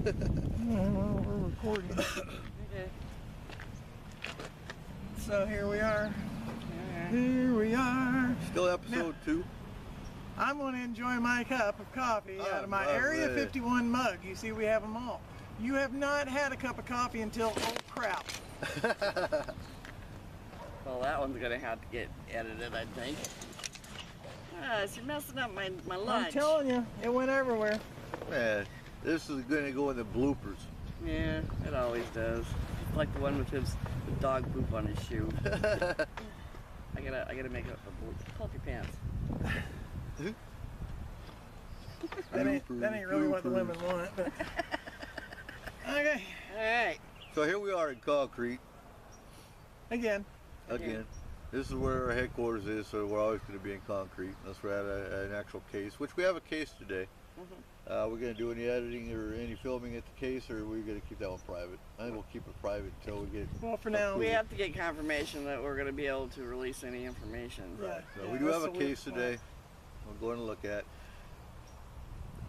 We're recording. Okay. So here we are. Here we are. Still episode 2. I'm going to enjoy my cup of coffee out of my Area 51 mug. You see, we have them all. You have not had a cup of coffee until, oh crap. Well, that one's going to have to get edited, I think. So you're messing up my lunch. I'm telling you, it went everywhere. Man, this is going to go in the bloopers. Yeah, it always does. It's like the one with his dog poop on his shoe. I gotta make it pull up your pants. That ain't really what the women want. But. Okay. All right. So here we are in concrete. Again. This is where our headquarters is, so we're always going to be in concrete unless we're at an actual case, which we have a case today. We're going to do any editing or any filming at the case, or we're going to keep that one private. I think we'll keep it private until we get... Well, for now. We have to get confirmation that we're going to be able to release any information. Right. So we do have a case today. We're going to look at.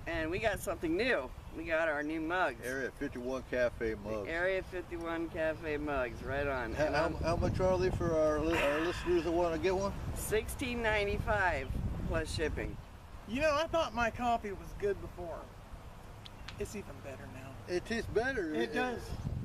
And we got something new. We got our new mugs. Area 51 Cafe mugs. Area 51 Cafe mugs, right on. How much are they for our listeners that want to get one? $16.95 plus shipping. You know, I thought my coffee was good before. It's even better now. It tastes better. It does.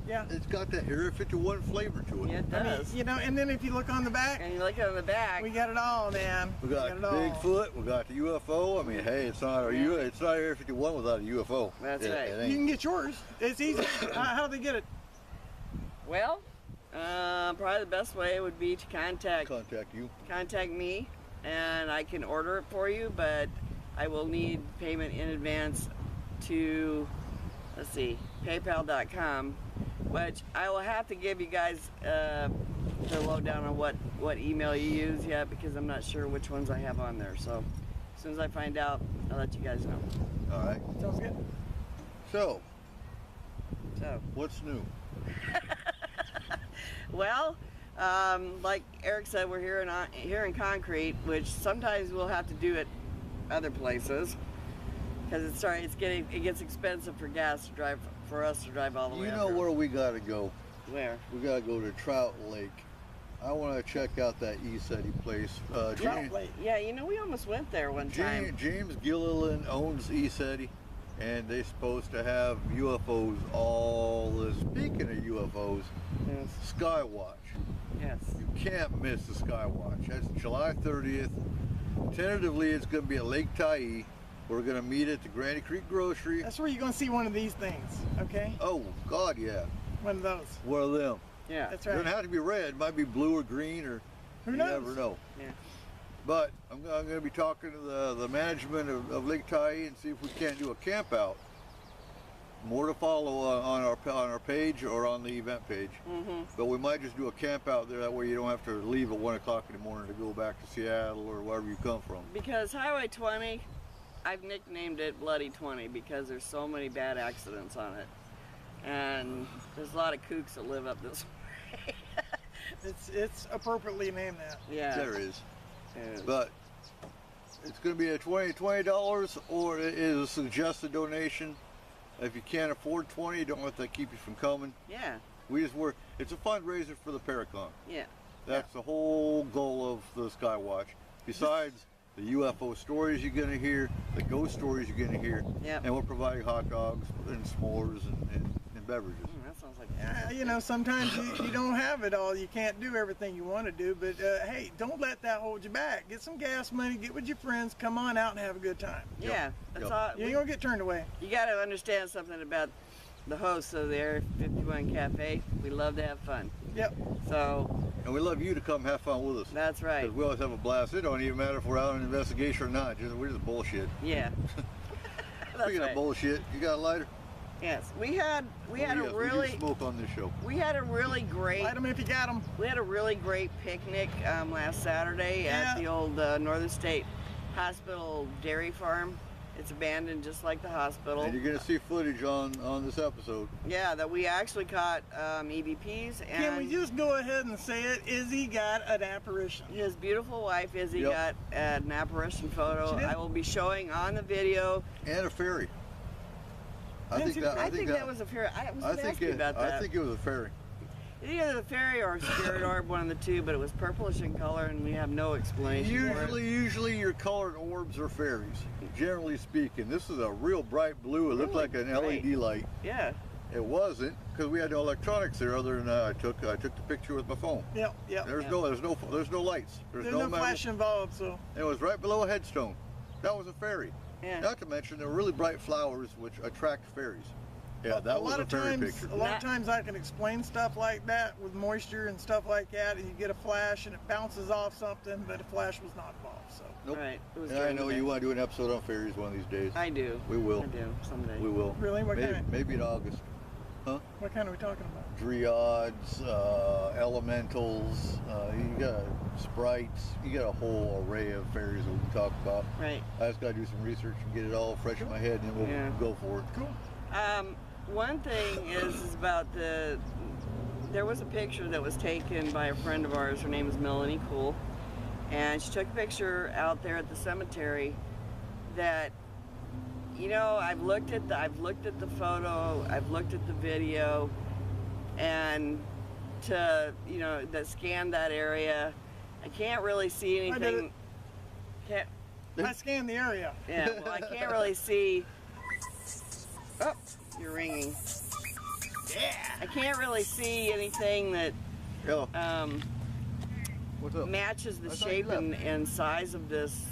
Yeah. It's got that Area 51 flavor to it. Yeah, it does. I mean, you know, and then if you look on the back, And you look on the back. we got it all, man. We got Bigfoot. We got the UFO. I mean, hey, it's not it's not Area 51 without a UFO. That's right. You can get yours. It's easy. How do they get it? Well, probably the best way would be to contact me, and I can order it for you, but I will need payment in advance to, let's see, PayPal.com, which I will have to give you guys the lowdown on what email you use yet, because I'm not sure which ones I have on there. So as soon as I find out, I'll let you guys know. All right. Sounds good. So, So what's new? well, like Eric said, we're here in concrete, which sometimes we'll have to do at other places because it gets expensive for gas to drive, for us to drive all the way. You know where we gotta go? Where? We gotta go to Trout Lake. I want to check out that ESETI place. Trout Lake. Yeah, you know, we almost went there one time. James Gilliland owns ESETI, and they're supposed to have UFOs all this. Speaking of UFOs, Yes. Skywatch. Yes. You can't miss the Skywatch. That's July 30th. Tentatively, it's going to be at Lake Tyee. We're going to meet at the Granny Creek Grocery. That's where you're going to see one of these things, okay? Oh, God, yeah. One of those. One of them. Yeah. That's It right. doesn't have to be red. It might be blue or green, or Who knows? you never know. Yeah. But I'm going to be talking to the management of Lake Tyee and see if we can't do a camp out. More to follow on our page or on the event page. But we might just do a camp out there. That way you don't have to leave at 1 o'clock in the morning to go back to Seattle or wherever you come from. Because Highway 20, I've nicknamed it Bloody 20 because there's so many bad accidents on it. And there's a lot of kooks that live up this way. It's appropriately named that. Yeah. There is. Yeah. But it's going to be a $20 or it is a suggested donation. If you can't afford 20, don't let that keep you from coming. Yeah. It's a fundraiser for the Paracon. Yeah. That's the whole goal of the Skywatch. Besides the UFO stories you're going to hear, the ghost stories you're going to hear, and we're providing hot dogs and s'mores and beverages. That sounds like You know, sometimes you don't have it all. You can't do everything you want to do, but hey, don't let that hold you back. Get some gas money, get with your friends, come on out and have a good time. Yeah. That's all. You ain't going to get turned away. You got to understand something about the hosts of the Area 51 Cafe. We love to have fun. Yep. So. And we love you to come have fun with us. That's right. Because we always have a blast. It don't even matter if we're out on an investigation or not. We're just bullshit. Yeah. Speaking of bullshit, you got a lighter? Yes, we had a really we do smoke on this show. We had a really great. Light them if you got them. We had a really great picnic last Saturday at the old Northern State Hospital Dairy Farm. It's abandoned just like the hospital. And you're going to see footage on this episode. Yeah, that we actually caught EVPs. And can we just go ahead and say it? Izzy got an apparition. His beautiful wife, Izzy, got an apparition photo. I will be showing on the video. And a fairy. I think that was a ferry. I was going to ask you about that. I think it was a ferry. Either the ferry or a spirit orb, one of the two, but it was purplish in color, and we have no explanation for it. Usually your colored orbs are fairies, generally speaking. This is a real bright blue. It looked like an LED light. Yeah. It wasn't, because we had no electronics there other than I took the picture with my phone. Yep. There's no lights. There's no flash involved, so. It was right below a headstone. That was a fairy. Yeah. Not to mention there were really bright flowers which attract fairies. Yeah, that was a fairy picture. A lot of times I can explain stuff like that with moisture and stuff like that, and you get a flash and it bounces off something, but a flash was not involved. So. Nope. Right. I know you want to do an episode on fairies one of these days. I do. We will. I do someday. We will. Really? What kind? Maybe in August. Huh? What kind are we talking about? Dryads, elementals, you got sprites, you got a whole array of fairies that we can talk about. Right. I just got to do some research and get it all fresh in my head, and then we'll go for it. Cool. One thing is about there was a picture that was taken by a friend of ours. Her name is Melanie Cool, and she took a picture out there at the cemetery that, you know, I've looked at the photo, I've looked at the video, and that scanned that area, I can't really see anything. I scanned the area. Yeah, well, I can't really see. Oh, you're ringing. Yeah. I can't really see anything that What's up? matches the shape and size of this.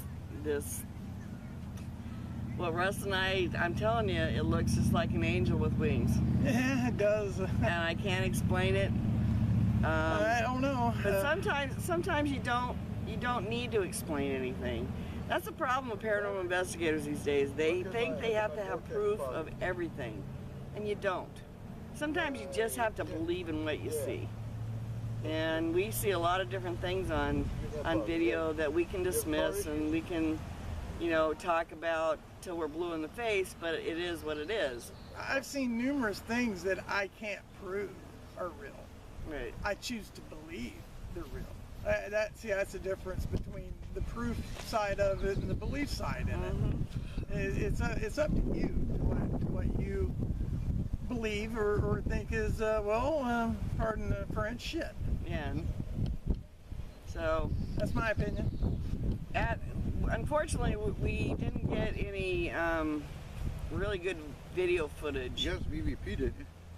Well, Russ and I'm telling you, it looks just like an angel with wings. Yeah, it does. And I can't explain it. I don't know. But sometimes you don't need to explain anything. That's the problem with paranormal investigators these days. They think they have to have proof of everything, and you don't. Sometimes you just have to believe in what you see. And we see a lot of different things on video that we can dismiss and we can, talk about till we're blue in the face, but it is what it is. I've seen numerous things that I can't prove are real. Right. I choose to believe they're real. That's the difference between the proof side of it and the belief side in it. It's up to you to what you believe or think is pardon the French, shit. Yeah. So that's my opinion. Unfortunately, we didn't get any really good video footage. Yes, EVP did.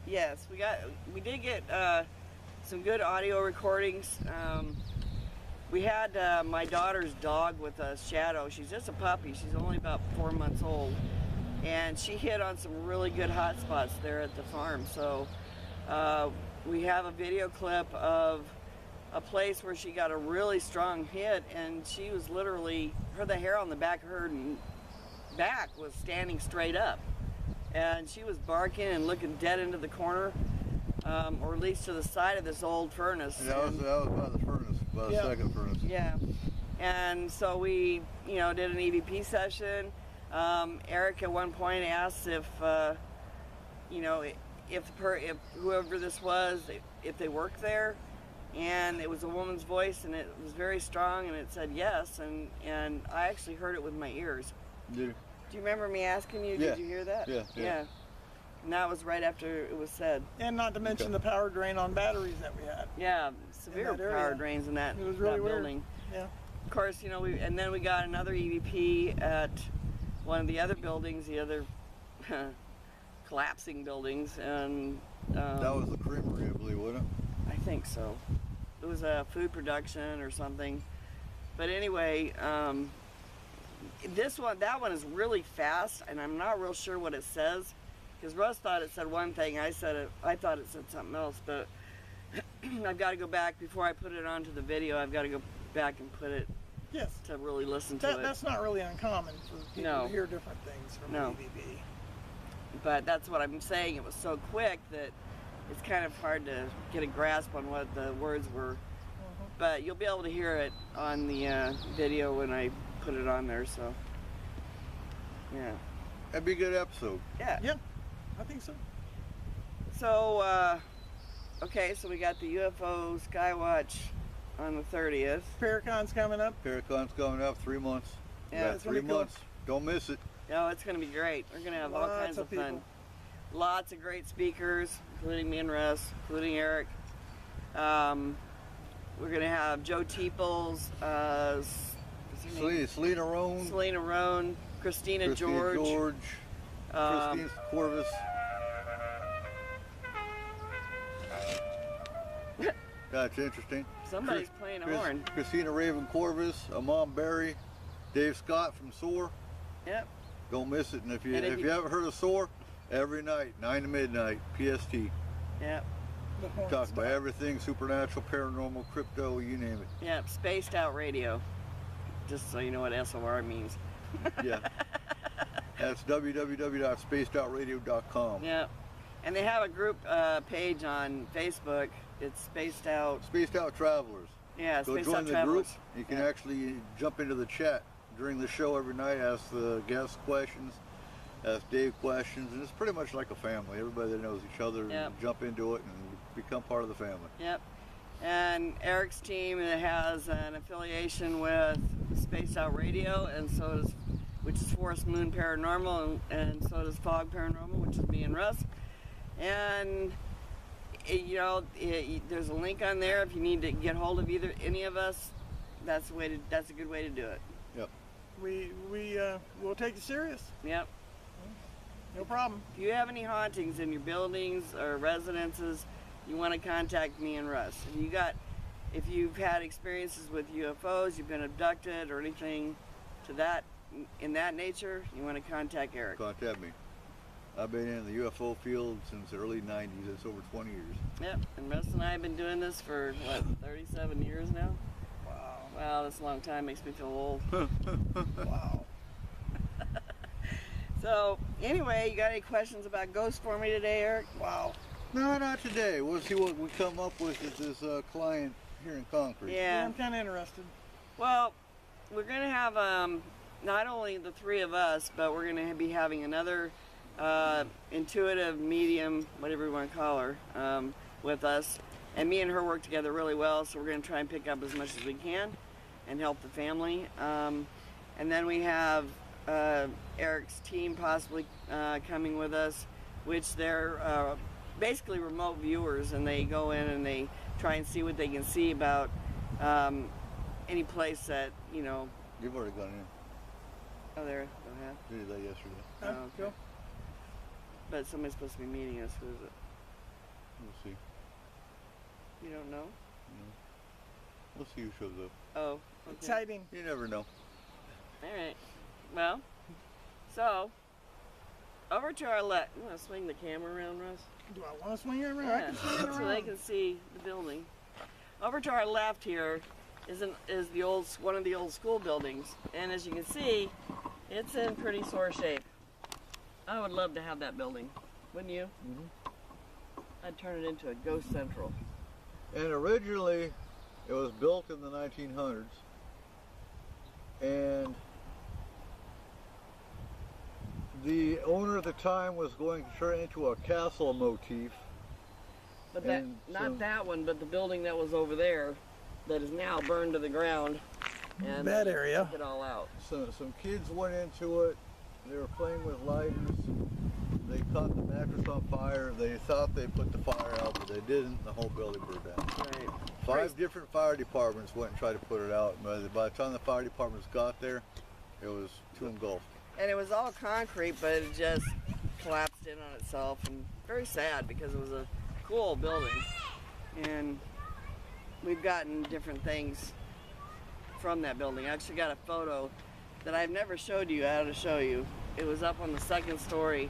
Yes, we did get some good audio recordings. We had my daughter's dog with us, Shadow. She's just a puppy. She's only about 4 months old. And she hit on some really good hot spots there at the farm. So we have a video clip of a place where she got a really strong hit, and she was literally, the hair on the back of her back was standing straight up. And she was barking and looking dead into the corner, or at least to the side of this old furnace. Yeah, that was by the furnace, by the second furnace. Yeah. And so we, did an EVP session. Eric at one point asked if whoever this was, if they worked there, and it was a woman's voice, and it was very strong, and it said yes, and I actually heard it with my ears. Did you? Do you remember me asking you? Yeah. Did you hear that? Yeah. And that was right after it was said. And not to mention the power drain on batteries that we had. Yeah, severe power drains in that, it was really building. Weird. Yeah. Of course, and then we got another EVP at one of the other buildings, the other collapsing buildings, and that was the creamery, I believe, wasn't it? I think so. It was a food production or something. But anyway, that one is really fast, and I'm not real sure what it says, because Russ thought it said one thing, I thought it said something else, but I've got to go back before I put it onto the video. I've got to go back and put it to really listen to it. That's not really uncommon for people to hear different things from an EVP. But that's what I'm saying. It was so quick that it's kind of hard to get a grasp on what the words were. But you'll be able to hear it on the video when I put it on there, so yeah. That'd be a good episode. Yeah. Yeah, I think so. So, okay, so we got the UFO Skywatch on the 30th. Paracon's coming up. Paracon's coming up, 3 months. Yeah, it's 3 months. Don't miss it. No, it's going to be great. We're going to have all kinds of fun. Lots of great speakers, including me and Russ, including Eric. We're going to have Joe Teeples, Selena Roan, Christina George, Christine Corvus. That's interesting. Somebody's playing a horn. Christina Raven Corvus, Amon Berry, Dave Scott from SOAR. Yep. Don't miss it. And if you haven't heard of SOAR, every night, 9 to midnight, PST. Yep. Talk about everything supernatural, paranormal, crypto, you name it. Yep. Spaced Out Radio. Just so you know what SOR means. Yeah. That's www.spacedoutradio.com. Yep. And they have a group page on Facebook. It's Spaced Out Travelers. Yeah, Go Spaced join Out the Travelers. group. You can actually jump into the chat during the show every night, ask the guests questions, ask Dave questions, and it's pretty much like a family. Everybody that knows each other, jump into it and become part of the family. Yep. And Eric's team has an affiliation with Spaced Out Radio, and so does, which is Forest Moon Paranormal, and so does Fog Paranormal, which is me and Russ. And there's a link on there if you need to get hold of any of us. That's a good way to do it. Yep. We'll take it serious. Yep. No problem. If you have any hauntings in your buildings or residences, you want to contact me and Russ. If you've had experiences with UFOs, you've been abducted or anything in that nature, you want to contact Eric. Contact me. I've been in the UFO field since the early 90s. It's over 20 years. Yep, and Russ and I have been doing this for, 37 years now? Wow. Wow, that's a long time. Makes me feel old. Wow. So, anyway, you got any questions about ghosts for me today, Eric? Wow. No, not today. We'll see what we come up with with this client here in Concord. Yeah. I'm kind of interested. Well, we're going to have not only the three of us, but we're going to be having another intuitive medium, whatever you want to call her, with us. And me and her work together really well, so we're going to try and pick up as much as we can and help the family. And then we have Eric's team possibly coming with us, which they're basically remote viewers, and they go in and they try and see what they can see about any place that, You've already gone in. Oh, there. Go ahead. We did that yesterday. Oh, okay. Cool. But somebody's supposed to be meeting us. Who is it? We'll see. You don't know? No. We'll see who shows up. Oh, okay. Exciting. You never know. All right. Well, so over to our left. You want to swing the camera around, Russ? Do I want to swing it around? Yeah. I can swing it around. So they can see the building. Over to our left here is one of the old school buildings, and as you can see, it's in pretty sore shape. I would love to have that building, wouldn't you? Mm-hmm. I'd turn it into a ghost central. And originally, it was built in the 1900s, and the owner at the time was going to turn it into a castle motif. But not that one, but the building that was over there, that is now burned to the ground, and that area. took it all out. So some kids went into it. They were playing with lighters. They caught the mattress on fire. They thought they put the fire out, but they didn't. The whole building burned down. Right. 5 different fire departments went and tried to put it out. But by the time the fire departments got there, it was too engulfed. And it was all concrete, but it just collapsed in on itself, and very sad because it was a cool building. And we've gotten different things from that building. I actually got a photo that I've never showed you. I ought to show you. It was up on the 2nd story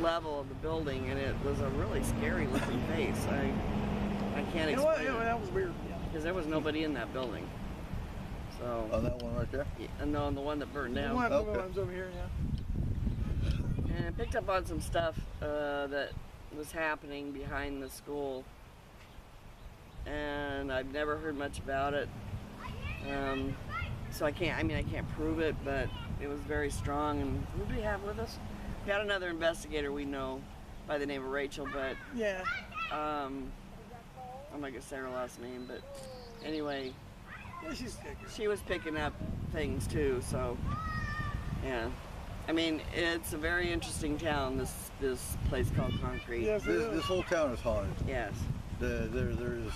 level of the building, and it was a really scary looking face. I can't explain it. That was weird. Because there was nobody in that building. So. On that one right there? Yeah, no, on the one that burned down. The one's over here, yeah. And I picked up on some stuff that was happening behind the school, and I've never heard much about it. So I can't prove it, but it was very strong. And who do we have with us? We had another investigator we know by the name of Rachel, but Yeah. I'm not gonna say her last name, but anyway, Yeah, she's thicker. she was picking up things too. So yeah, I mean, it's a very interesting town, this place called Concrete. Yes, it is. This whole town is haunted. Yes. There's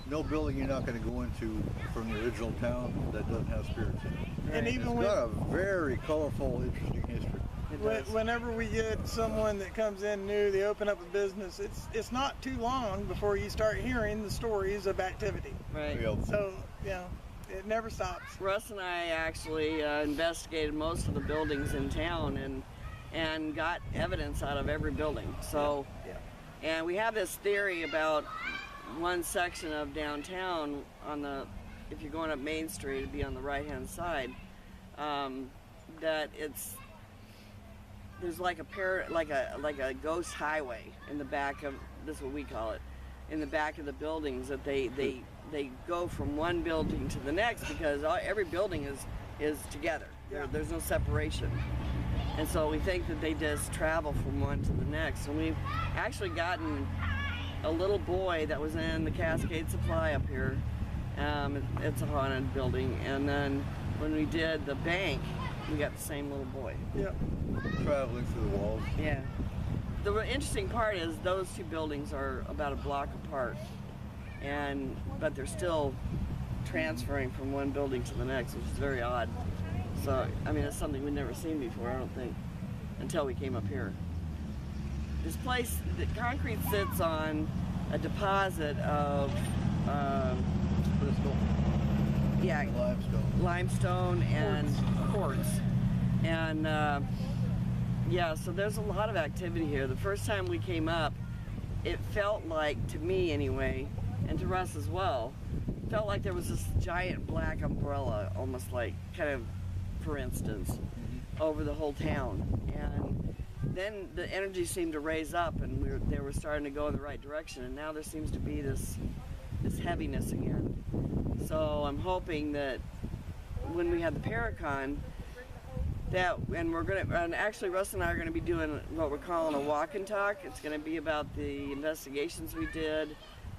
no building you're not going to go into from the original town that doesn't have spirits in it. And Right. even It's when, got a very colorful, interesting history. It does. whenever we get someone that comes in new, they open up a business, it's not too long before you start hearing the stories of activity. Right. Yeah. So, you know, it never stops. Russ and I actually investigated most of the buildings in town and got evidence out of every building. So, Yeah. and we have this theory about one section of downtown if you're going up Main Street, it'd be on the right-hand side, that there's like a ghost highway in the back of, this is what we call it, in the back of the buildings, that they go from one building to the next because every building is together. Yeah. There's no separation. And so we think that they just travel from one to the next. And we've actually gotten a little boy that was in the Cascade Supply up here. It's a haunted building. And then when we did the bank, we got the same little boy. Yeah. Traveling through the walls. Yeah. The interesting part is those two buildings are about a block apart, but they're still transferring from one building to the next, which is very odd. So, I mean, it's something we've never seen before, I don't think, until we came up here. This place, the Concrete sits on a deposit of, Crystal. yeah, Limestone. limestone and quartz. And yeah, so there's a lot of activity here. The first time we came up, it felt like, to me anyway, and to Russ as well, felt like there was this giant black umbrella, almost like, kind of, for instance, over the whole town. And then the energy seemed to raise up, and they were starting to go in the right direction. And now there seems to be this heaviness again. So I'm hoping that when we have the Paracon, and actually Russ and I are gonna be doing what we're calling a walk and talk. It's gonna be about the investigations we did,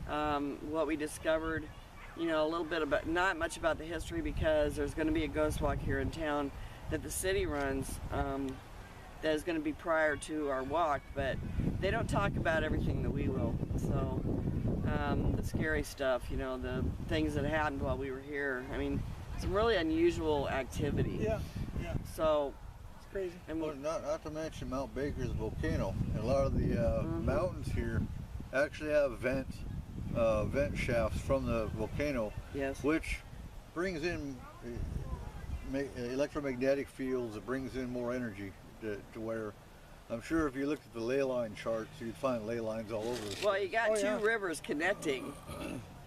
what we discovered, you know, a little bit about, not much about the history, because there's gonna be a ghost walk here in town that the city runs, that is gonna be prior to our walk, but they don't talk about everything that we will. So, the scary stuff, you know, the things that happened while we were here. I mean, some really unusual activity. Yeah. Yeah. So, It's crazy. and Well, not to mention Mount Baker's volcano. And a lot of the mountains here actually have vent shafts from the volcano, yes, which brings in electromagnetic fields. It brings in more energy to where, I'm sure if you looked at the ley line charts, you'd find ley lines all over the well, you got Oh, two yeah. rivers connecting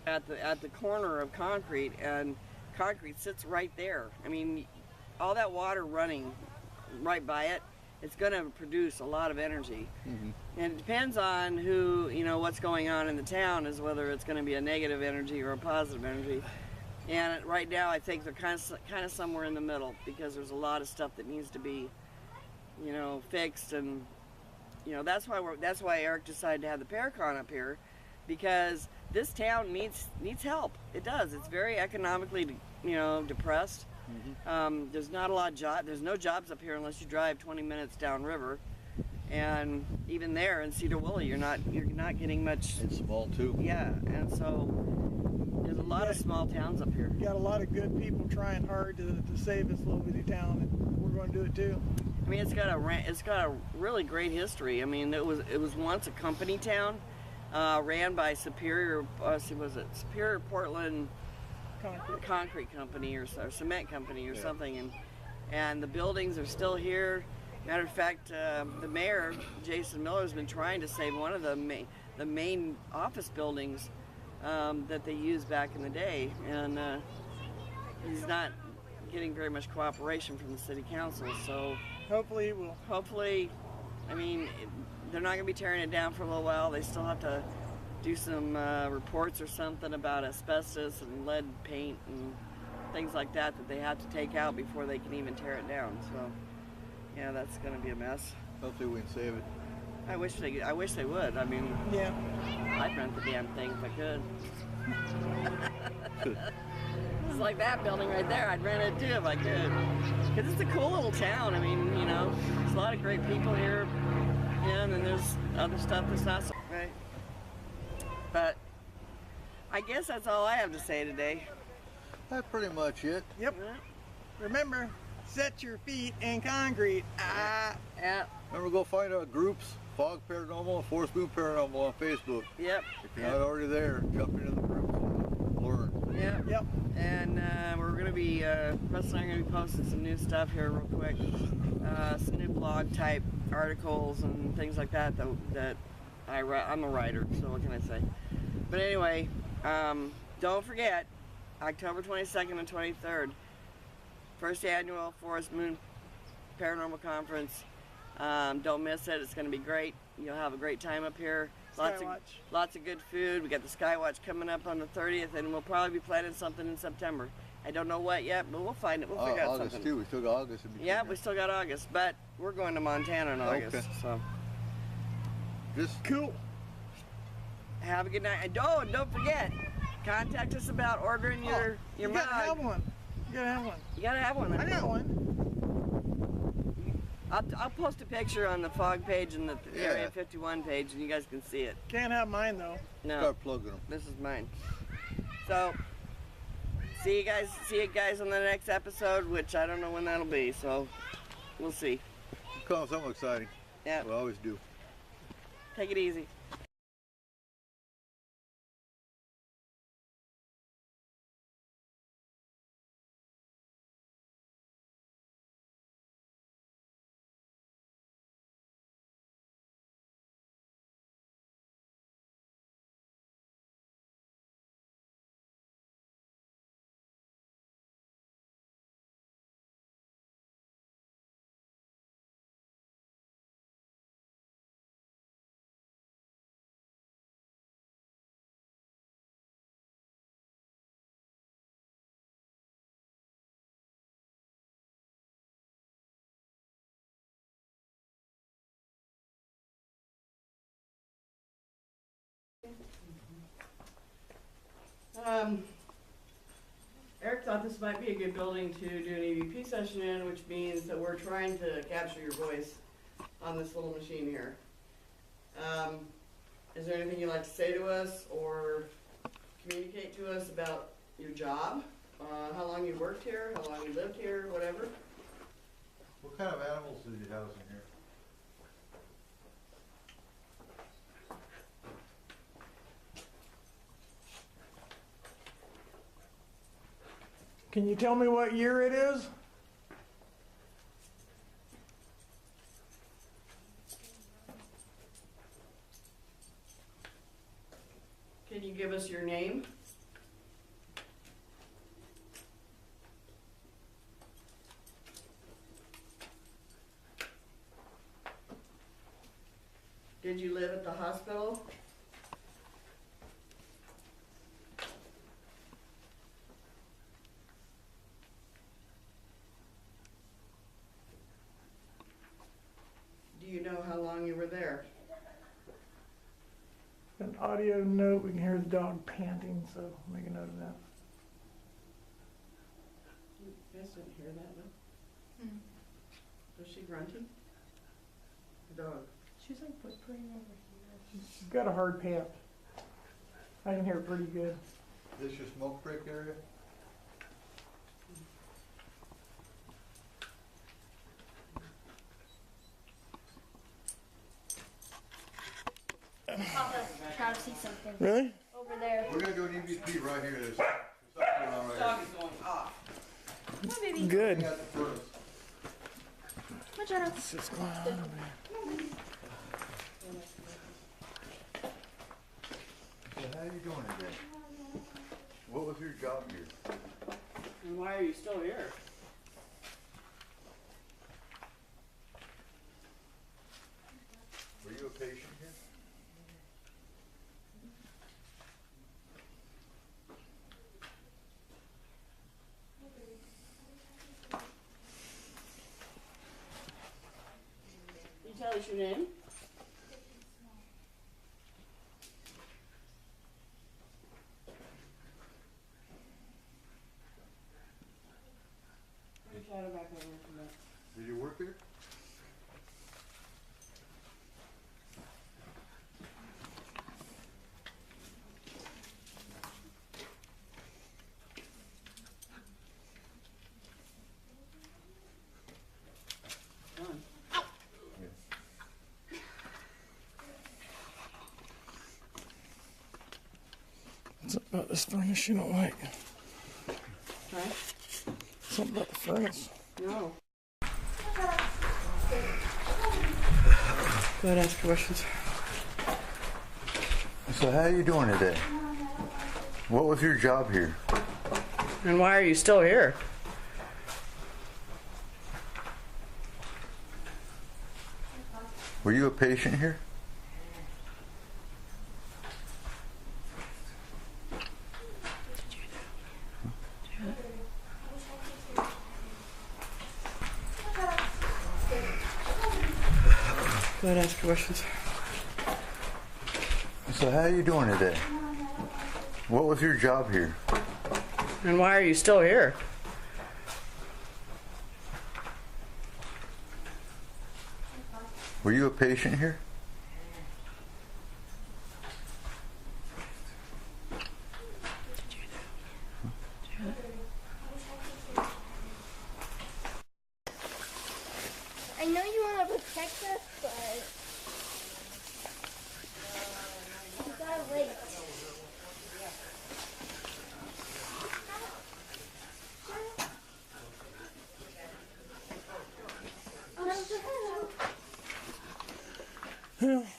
at the corner of Concrete, and Concrete sits right there. I mean, all that water running right by it, it's going to produce a lot of energy. Mhm. And it depends on who, you know, what's going on in the town, is whether it's going to be a negative energy or a positive energy. And right now, I think they're kind of somewhere in the middle, because there's a lot of stuff that needs to be, you know, fixed. And you know, that's why Eric decided to have the Paracon up here, because this town needs help. It does. It's very economically, you know, depressed. There's not a lot of jobs. There's no jobs up here unless you drive 20 minutes downriver, and even there in Cedar Woolley, you're not getting much. It's small too. Yeah, and so there's a lot of small towns up here. Got a lot of good people trying hard to save this little bitty town, and we're going to do it too. I mean, it's got a really great history. I mean, it was once a company town, ran by Superior Portland Concrete Company or Cement Company or something, and the buildings are still here. Matter of fact, the mayor, Jason Miller, has been trying to save one of the main office buildings that they used back in the day, and he's not getting very much cooperation from the city council. So Hopefully it will. hopefully, I mean, they're not going to be tearing it down for a little while. They still have to do some reports or something about asbestos and lead paint and things like that they have to take out before they can even tear it down. So, yeah, that's going to be a mess. Hopefully we can save it. I wish they would. I mean, Yeah. I'd rent the damn thing if I could. places like that building right there, I'd rent it too if I could. Because it's a cool little town. I mean, you know, there's a lot of great people here. Yeah, and then there's other stuff that's not so great. But I guess that's all I have to say today. That's pretty much it. Yep. Remember, set your feet in concrete. Yeah. Remember, go find our groups, Fog Paranormal and Forest Moon Paranormal on Facebook. Yep. If you're not already there, jump into the groups and learn. Yep. And we're going to be, Russ and I are going to be posting some new stuff here real quick. Some new blog type articles and things like that that I write. I'm a writer, so what can I say? But anyway, don't forget, October 22nd and 23rd, first annual Forest Moon Paranormal Conference. Don't miss it. It's going to be great. You'll have a great time up here. Lots of good food. We got the Skywatch coming up on the 30th, and we'll probably be planning something in September. I don't know what yet, but we'll find it. We'll figure out August something. too. We still got August in between. Yeah, we still got August, but we're going to Montana in August. So just Cool. have a good night. And don't forget, contact us about ordering your You mug. gotta have one. You gotta have one. You gotta have one. I got one. I'll post a picture on the Fog page and the Yeah. Area 51 page, and you guys can see it. Can't have mine though. No, start plugging them. this is mine. So, see you guys on the next episode, which I don't know when that'll be. So, we'll see. Call them something exciting. Yeah. We always do. Take it easy. Eric thought this might be a good building to do an EVP session in, which means that we're trying to capture your voice on this little machine here. Is there anything you'd like to say to us or communicate to us about your job? How long you worked here, how long you lived here, whatever? What kind of animals do you house in here? Can you tell me what year it is? Can you give us your name? Did you live at the hospital? Do you know how long you were there? An audio note. We can hear the dog panting, so make a note of that. You guys didn't hear that, no? Was she grunting? The dog. She's like whispering over here. She's got a hard pant. I can hear it pretty good. Is this your smoke break area? Papa, try to see something. Really? Over there. We're gonna do an EVP right here. There's something going on right Dog here. is going off. Hi, baby. Good. We got the furnace. Hi, Jenna. What's this going on over there? So how are you doing today? What was your job here? And why are you still here? Were you a patient here? Can you tell us your name? shadow back over from that. Did you work here? Done. What's about this furnace you don't like? Huh? Something about the furnace. No. Go ahead, ask questions. So how are you doing today? What was your job here? And why are you still here? Were you a patient here? Go ahead, ask questions. So how are you doing today? What was your job here? And why are you still here? Were you a patient here? I know you want to protect us, but you gotta wait. Yeah.